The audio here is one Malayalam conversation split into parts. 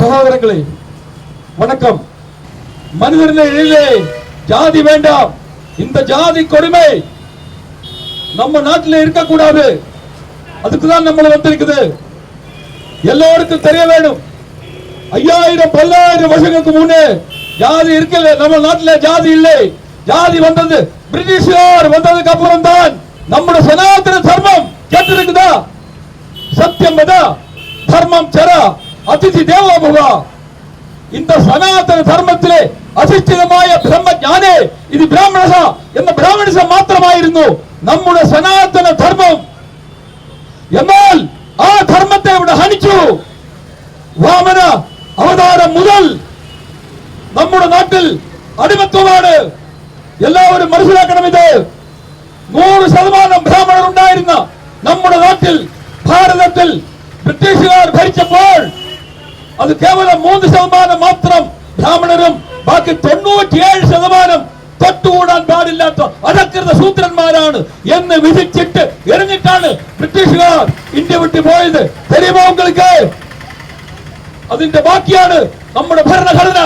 சகோதரர்களே வணக்கம். மனிதனின் இடையிலே ஜாதி வேண்டாம். இந்த ஜாதி கொடுமை நம்ம நாட்டில் இருக்கக்கூடாது. அதுக்குதான் நம்மள வந்திருக்குது. எல்லோருக்கும் தெரிய வேணும். 5000-10,000 வருஷங்களுக்கு முன்னே ஜாதி இருக்கல. நம்ம நாட்டில் ஜாதி இல்லை. ஜாதி வந்தது பிரிட்டிஷார் வந்ததுக்கு அப்புறம் தான். நம்முடைய சனாதன தர்மம் கேட்டிருக்குதா? சத்தியம் வத தர்மம் சர அதிதி தேவோ பவ. இந்த சனாதன ധർമ്മത്തിലെ അധിഷ്ഠിതമായ ബ്രഹ്മജ്ഞാനേ ഇത് ബ്രാഹ്മണസ എന്ന ബ്രാഹ്മണസ മാത്രമായിരുന്നു നമ്മുടെ സനാതന ധർമ്മം. എന്നാൽ ആ ധർമ്മത്തെ ഇവിടെ ഹനിച്ചു. വാമന അവതാരം മുതൽ നമ്മുടെ നാട്ടിൽ അടിമത്വമാണ്. എല്ലാവരും മനസ്സിലാക്കണം. ഇത് 100% ബ്രാഹ്മണർ ഉണ്ടായിരുന്ന നമ്മുടെ നാട്ടിൽ ഭാരതത്തിൽ ബ്രിട്ടീഷുകാർ ഭരിച്ചപ്പോൾ അത് കേവലം 3% മാത്രം ബ്രാഹ്മണരും ബാക്കി 97% തൊട്ടുകൂടാൻ പാടില്ലാത്ത അധകൃത ശൂദ്രന്മാരാണ് എന്ന് വിധിച്ചിട്ട് എറിഞ്ഞിട്ടാണ് ബ്രിട്ടീഷുകാർ ഇന്ത്യ വിട്ടു പോയത്. തെരുമോ உங்களுக்கு? അതിന്റെ ബാക്കിയാണ് നമ്മുടെ ഭരണഘടന.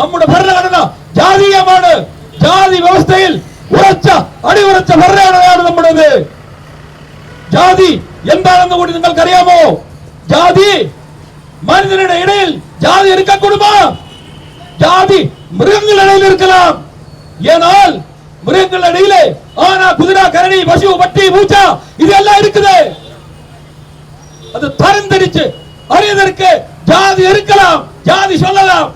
നമ്മുടെ ഭരണഘടന ജാതീയമാണ്. ജാതി വ്യവസ്ഥയിൽ ഉറച്ച അടിയുറച്ച ഭരണഘടനയാണ് നമ്മുടേത്. ജാതി എന്താണെന്ന് കൂടി നിങ്ങൾക്കറിയാമോ? ജാതി മനുഷ്യരുടെ ഇടയിൽ ജാതി இருக்கக்கூடுமா? ஜாதி மிருகங்கள் இடையில் இருக்கலாம். ஏனால் மிருகங்கள் இடையிலே ஆனா குதிரை கரடி பசு பட்டி பூச்சா இதெல்லாம் இருக்குது. அது தரந்தரிச்சு அறியதற்கு ஜாதி இருக்கலாம், ஜாதி சொல்லலாம்.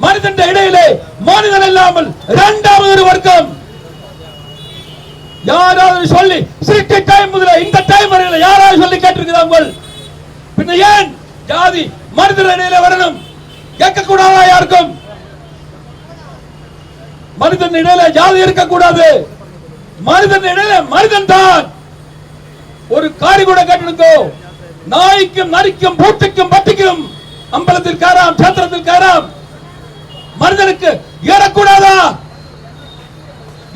மனிதன் இடையிலே மனிதன் இல்லாமல் இரண்டாவது ஒரு வர்க்கம் யாராவது சொல்லி சிட்டி டைம் முதல்ல இந்த டைம் வரையில யாராவது சொல்லி கேட்டிருக்கிறாங்க? பின்ன ஏன் ஜாதி மனிதன் இடையிலே வரணும்? கேட்க கூடாதா? யாருக்கும் மனிதன் இடையில ஜாதி இருக்கக்கூடாது. மனிதன் இடையில மனிதன் தான். ஒரு காரி கூட கேட்டுக்கோ. நாய்க்கும் நரிக்கும் பூட்டிக்கும் பட்டிக்கும் அம்பலத்தில் காராம் சேத்திரத்தில் காராம் மனிதனுக்கு ஏறக்கூடாதா?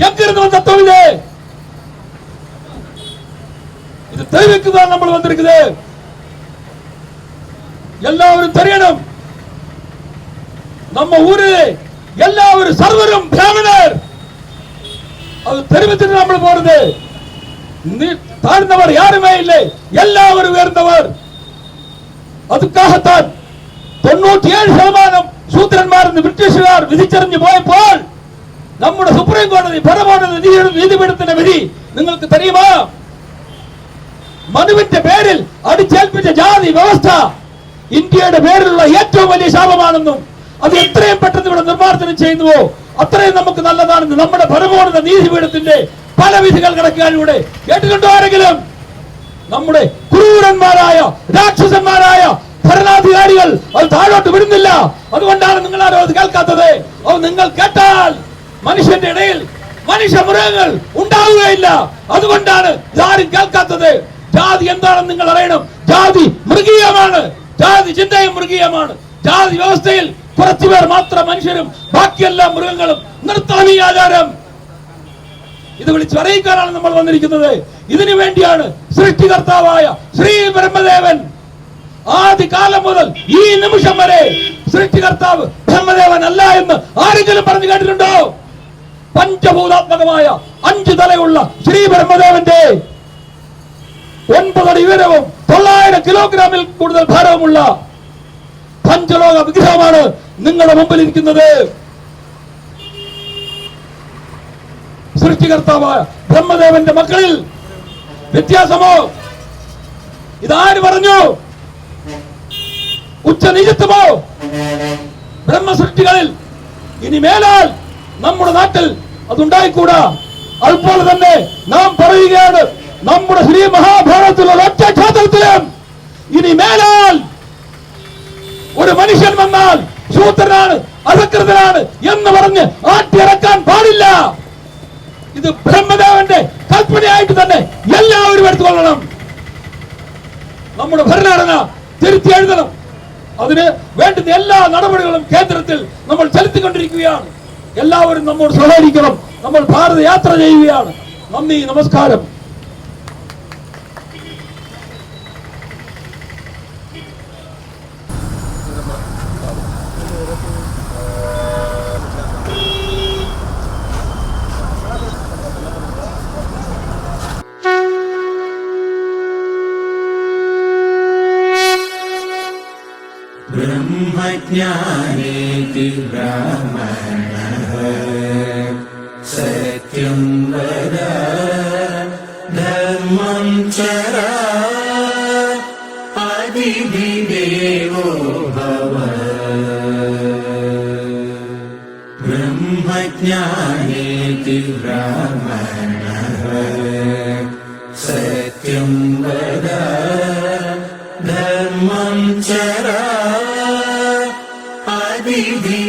எங்கிருந்து வந்த தொழிலே? இது தெரிவிக்குதான் நம்ம வந்திருக்குது. எல்லாரும் தெரியணும். நம்ம ஊரில் எல்லாரும் சர்வரும் பிராமணர். அது தெரிவித்து நம்ம போறது. தாழ்ந்தவர் யாருமே இல்லை, எல்லாரும் உயர்ந்தவர். அதுக்காகத்தான் 97% சூத்திரன்மார் பிரிட்டிஷுകാർ വിധിച്ചെറിഞ്ഞു പോയപ്പോൾ നമ്മുടെ സുപ്രീം കോടതി പരമോന്നത നീതിപീഠത്തിന്റെ വിധി നിങ്ങൾക്ക് தெரியுமா? മനുവിന്റെ പേരിൽ അടിച്ചേൽപ്പിച്ച ജാതി വ്യവസ്ഥ ഇന്ത്യയുടെ പേരിലുള്ള ഏറ്റവും വലിയ ശാപമാണെന്നും അത് എത്രയും പെട്ടെന്ന് ഇവിടെ നിർമ്മാർജ്ജനം ചെയ്യുന്നുവോ അത്രയും നമുക്ക് നല്ലതാണെന്ന് നമ്മുടെ പരമോന്നത നീതിപീഠത്തിന്റെ പല വിധികൾ കിടക്കാനിവിടെ കേട്ടിട്ടുണ്ടോ ആരെങ്കിലും? നമ്മുടെ ക്രൂരന്മാരായ രാക്ഷസന്മാരായ ഭരണാധികാരികൾ അത് താഴോട്ട് വിടുന്നില്ല. അതുകൊണ്ടാണ് നിങ്ങൾ ആരോ അത് കേൾക്കാത്തത്. അത് നിങ്ങൾ കേട്ടാൽ മനുഷ്യന്റെ ഇടയിൽ മനുഷ്യ മൃഗങ്ങൾ ഉണ്ടാവുകയില്ല. അതുകൊണ്ടാണ് ഇതാരും കേൾക്കാത്തത്. ജാതി എന്താണെന്ന് നിങ്ങൾ അറിയണം. ജാതി മൃഗീയമാണ്. ജാതി ചിന്തയും മൃഗീയമാണ്. ജാതി വ്യവസ്ഥയിൽ കുറച്ചുപേർ മാത്രം മനുഷ്യരും ബാക്കിയെല്ലാം മൃഗങ്ങളും. നിർത്തണം ഈ ആചാരം. ഇത് വിളിച്ച് അറിയിക്കാനാണ് നമ്മൾ വന്നിരിക്കുന്നത്. ഇതിനു വേണ്ടിയാണ് സൃഷ്ടികർത്താവായ ശ്രീ ബ്രഹ്മദേവൻ ആദികാലം മുതൽ ഈ നിമിഷം വരെ സൃഷ്ടികർത്താവ് ബ്രഹ്മദേവൻ അല്ല എന്ന് ആരെങ്കിലും പറഞ്ഞു കേട്ടിട്ടുണ്ടോ? പഞ്ചഭൂതാത്മകമായ 5 തലയുള്ള ശ്രീ ബ്രഹ്മദേവന്റെ 9 അടി ഉയരവും 900 കിലോഗ്രാമിൽ കൂടുതൽ ഭാരവുമുള്ള പഞ്ചലോക വിഗ്രഹമാണ് നിങ്ങളുടെ മുമ്പിൽ ഇരിക്കുന്നത്. സൃഷ്ടികർത്താവായ ബ്രഹ്മദേവന്റെ മക്കളിൽ വ്യത്യാസമോ? ഇതാര് പറഞ്ഞു? ഉച്ചനീചത്വമോ? ബ്രഹ്മസൃഷ്ടികളിൽ ഇനി മേലാൽ നമ്മുടെ നാട്ടിൽ അതുണ്ടായിക്കൂടാ. അതുപോലെ തന്നെ നാം പറയുകയാണ്, നമ്മുടെ ശ്രീ മഹാഭാരതത്തിലുള്ള ഒറ്റ ക്ഷേത്രത്തിലും ഇനി മേലാൽ ഒരു മനുഷ്യൻ വന്നാൽ ശൂദ്രനാണ്, അധകൃതനാണ് എന്ന് പറഞ്ഞ് ആട്ടിയിറക്കാൻ പാടില്ല. ഇത് ബ്രഹ്മദേവന്റെ കൽപ്പനയായിട്ട് തന്നെ എല്ലാവരും എടുത്തുകൊള്ളണം. നമ്മുടെ ഭരണഘടന തിരുത്തി എഴുതണം. അതിന് വേണ്ടുന്ന എല്ലാ നടപടികളും കേന്ദ്രത്തിൽ നമ്മൾ ചെലുത്തിക്കൊണ്ടിരിക്കുകയാണ്. എല്ലാവരും നമ്മോട് സഹകരിക്കണം. നമ്മൾ ഭാരത യാത്ര ചെയ്യുകയാണ്. നന്ദി, നമസ്കാരം. ब्रह्मज्ञानेति ब्राह्मणः सत्यं वद धर्मं चर अतिथिदेवो भव ब्रह्मज्ञानेति ब्राह्मणः सत्यं वद धर्मं चर अतिथि